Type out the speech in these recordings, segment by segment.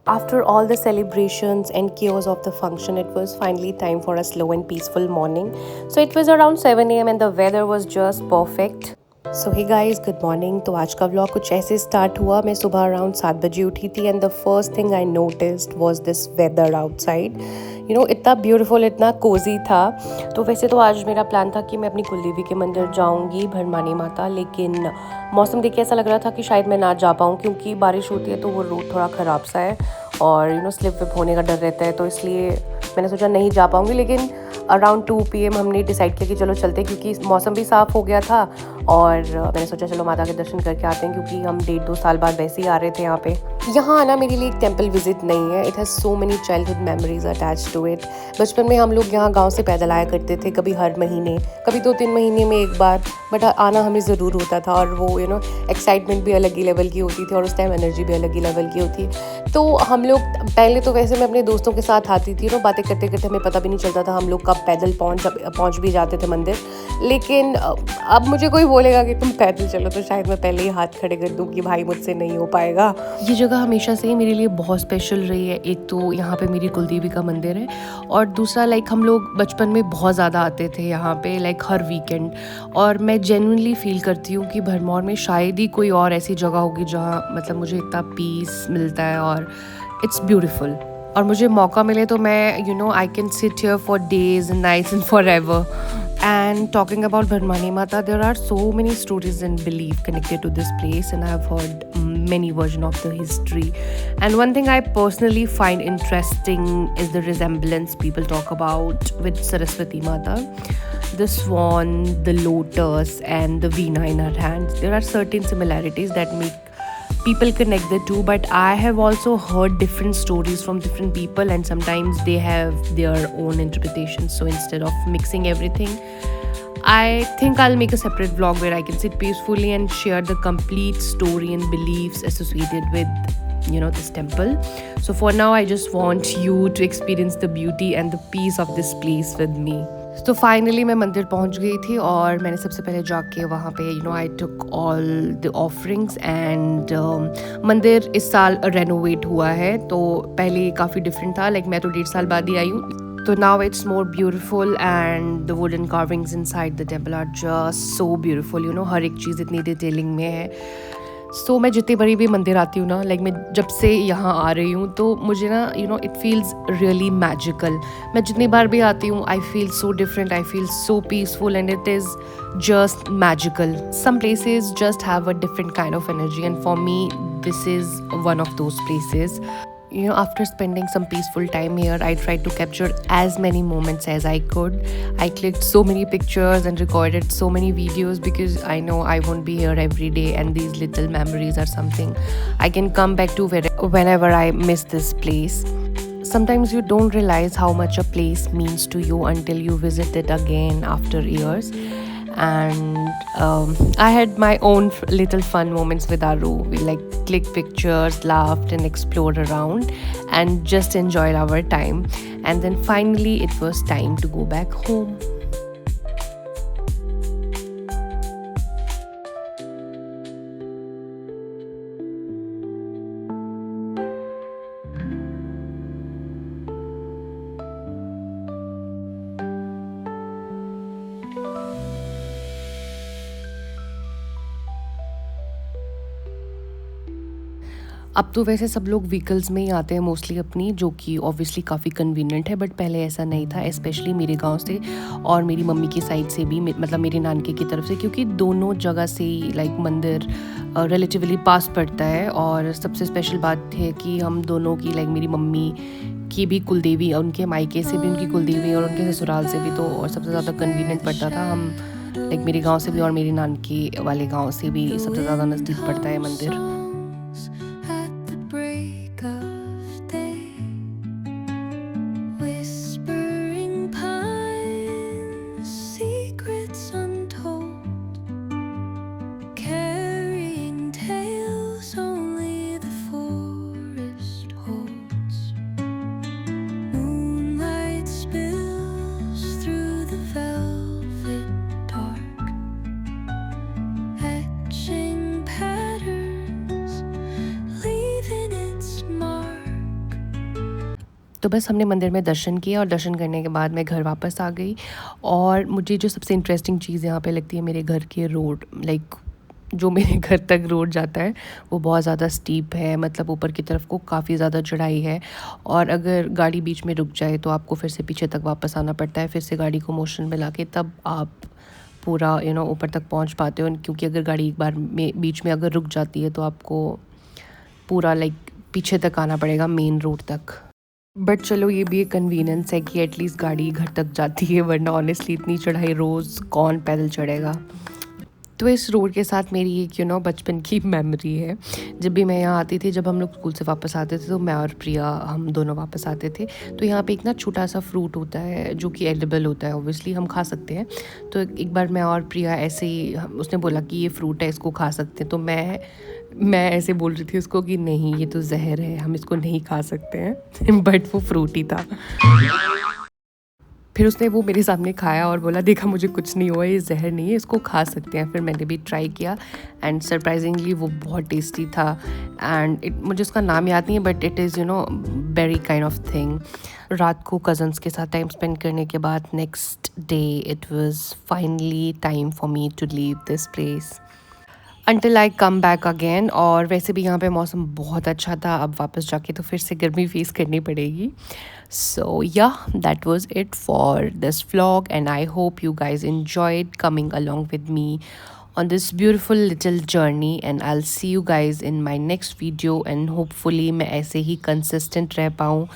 After all the celebrations and chaos of the function, it was finally time for a slow and peaceful morning. So it was around 7 a.m. and the weather was just perfect. So hey guys, good morning. तो आज का vlog कुछ ऐसे start हुआ। मैं सुबह around 7 बजे उठी थी and the first thing I noticed was this weather outside. इतना ब्यूटीफुल, इतना कोजी था। तो वैसे तो आज मेरा प्लान था कि मैं अपनी कुलदेवी के मंदिर जाऊंगी, भरमानी माता, लेकिन मौसम देख के ऐसा लग रहा था कि शायद मैं ना जा पाऊँ, क्योंकि बारिश होती है तो वो रोड थोड़ा ख़राब सा है और स्लिप विप होने का डर रहता है। तो इसलिए मैंने सोचा नहीं जा पाऊँगी, लेकिन अराउंड 2 PM हमने डिसाइड किया कि चलो चलते, क्योंकि मौसम भी साफ़ हो गया था। और मैंने सोचा चलो माता के दर्शन करके आते हैं, क्योंकि हम 1.5-2 साल बाद वैसे ही आ रहे थे यहाँ पे। यहाँ आना मेरे लिए एक टेम्पल विजिट नहीं है। It has so many childhood memories attached to it. बचपन में हम लोग यहाँ गांव से पैदल आया करते थे, कभी हर महीने, कभी 2-3 महीने में एक बार, बट आना हमें ज़रूर होता था। और वो एक्साइटमेंट भी अलग ही लेवल की होती थी और उस टाइम एनर्जी भी अलग ही लेवल की होती। तो हम लोग पहले तो वैसे मैं अपने दोस्तों के साथ आती थी, बातें करते करते हमें पता भी नहीं चलता था हम लोग कब पैदल पहुँच भी जाते थे मंदिर। लेकिन अब मुझे कोई बोलेगा कि तुम पैदल चलो तो शायद मैं पहले ही हाथ खड़े कर दूँ कि भाई मुझसे नहीं हो पाएगा। ये जगह हमेशा से ही मेरे लिए बहुत स्पेशल रही है। एक तो यहाँ पे मेरी कुलदेवी का मंदिर है, और दूसरा हम लोग बचपन में बहुत ज़्यादा आते थे यहाँ पे, हर वीकेंड। और मैं जेन्युइनली फील करती हूँ कि भरमौर में शायद ही कोई और ऐसी जगह होगी जहाँ मुझे इतना पीस मिलता है, और इट्स ब्यूटीफुल। और मुझे मौका मिले तो मैं I can sit here for days and nights and for ever. And talking about Bharmani Mata, there are so many stories and belief connected to this place, and I have heard many versions of the history. And one thing I personally find interesting is the resemblance people talk about with Saraswati Mata. The swan, the lotus, and the veena in her hands. There are certain similarities that make people connect the two, but I have also heard different stories from different people, and sometimes they have their own interpretations. So instead of mixing everything, I think I'll make a separate vlog where I can sit peacefully and share the complete story and beliefs associated with this temple. So for now I just want you to experience the beauty and the peace of this place with me. तो finally मैं मंदिर पहुंच गई थी, और मैंने सबसे पहले जाके वहाँ पे I took all the offerings. And मंदिर इस साल रेनोवेट हुआ है, तो पहले काफ़ी डिफरेंट था। मैं तो 1.5 साल बाद ही आई हूँ, तो now it's more beautiful, and the wooden carvings inside the temple are just so beautiful. हर एक चीज़ इतनी डिटेलिंग में है। सो मैं जितनी बड़ी भी मंदिर आती हूँ ना, मैं जब से यहाँ आ रही हूँ तो मुझे ना इट फील्स रियली मैजिकल। मैं जितनी बार भी आती हूँ I feel so different, I feel so peaceful, and it is just magical. Some places just have a different kind of energy, and for me this is one of those places. After spending some peaceful time here, I tried to capture as many moments as I could. I clicked so many pictures and recorded so many videos, because I know I won't be here every day, and these little memories are something I can come back to whenever I miss this place. Sometimes you don't realize how much a place means to you until you visit it again after years. And I had my own little fun moments with Aru. We clicked pictures, laughed, and explored around, and just enjoyed our time. And then finally it was time to go back home. अब तो वैसे सब लोग vehicles में ही आते हैं mostly अपनी, जो कि ऑब्वियसली काफ़ी कन्वीनियंट है, बट पहले ऐसा नहीं था, स्पेशली मेरे गांव से और मेरी मम्मी की साइड से भी, मेरे नानके की तरफ से, क्योंकि दोनों जगह से ही मंदिर रिलेटिवली पास पड़ता है। और सबसे स्पेशल बात है कि हम दोनों की मेरी मम्मी की भी कुलदेवी, उनके मायके से भी उनकी कुलदेवी और उनके ससुराल से भी, तो और सबसे ज़्यादा कन्वीनियंट पड़ता था। हम मेरे गाँव से भी और मेरे नानके वाले गाँव से भी सबसे ज़्यादा नज़दीक पड़ता है मंदिर। तो बस हमने मंदिर में दर्शन किया और दर्शन करने के बाद मैं घर वापस आ गई। और मुझे जो सबसे इंटरेस्टिंग चीज़ यहाँ पे लगती है मेरे घर के रोड, लाइक जो मेरे घर तक रोड जाता है वो बहुत ज़्यादा स्टीप है, मतलब ऊपर की तरफ को काफ़ी ज़्यादा चढ़ाई है। और अगर गाड़ी बीच में रुक जाए तो आपको फिर से पीछे तक वापस आना पड़ता है, फिर से गाड़ी को मोशन में लाके तब आप पूरा ऊपर तक पहुंच पाते हो। क्योंकि अगर गाड़ी एक बार में बीच में अगर रुक जाती है तो आपको पूरा लाइक पीछे तक आना पड़ेगा मेन रोड तक। बट चलो ये भी एक कन्वीनियंस है कि एटलीस्ट गाड़ी घर तक जाती है, वरना ऑनेस्टली इतनी चढ़ाई रोज़ कौन पैदल चढ़ेगा। तो इस रोड के साथ मेरी एक बचपन की मेमोरी है। जब भी मैं यहाँ आती थी, जब हम लोग स्कूल से वापस आते थे तो मैं और प्रिया हम दोनों वापस आते थे। तो यहाँ पे एक ना छोटा सा फ्रूट होता है जो कि एडिबल होता है, ऑब्वियसली हम खा सकते हैं। तो एक बार मैं और प्रिया ऐसे ही, उसने बोला कि ये फ्रूट है, इसको खा सकते हैं। तो मैं ऐसे बोल रही थी उसको कि नहीं ये तो जहर है, हम इसको नहीं खा सकते हैं बट वो फ्रूट ही था। फिर उसने वो मेरे सामने खाया और बोला देखा मुझे कुछ नहीं हुआ, ये जहर नहीं है, इसको खा सकते हैं। फिर मैंने भी ट्राई किया एंड सरप्राइजिंगली वो बहुत टेस्टी था। एंड मुझे उसका नाम याद नहीं है but it is very kind of thing. रात को कज़न्स के साथ टाइम स्पेंड करने के बाद next day it was finally time for me to leave this place until I come back again। और वैसे भी यहाँ पे मौसम बहुत अच्छा था, अब वापस जाके तो फिर से गर्मी फेस करनी पड़ेगी। So yeah, that was it for this vlog and I hope you guys enjoyed coming along with me on this beautiful little journey, and I'll see you guys in my next video and hopefully मैं ऐसे ही consistent रह पाऊँ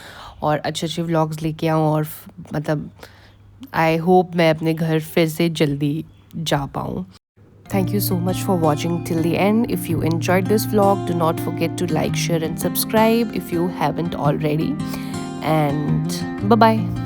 और अच्छे अच्छे vlogs लेके आऊँ, और मतलब I hope मैं अपने घर फिर से जल्दी जा पाऊँ। Thank you so much for watching till the end. If you enjoyed this vlog, do not forget to like, share and subscribe if you haven't already. And bye-bye.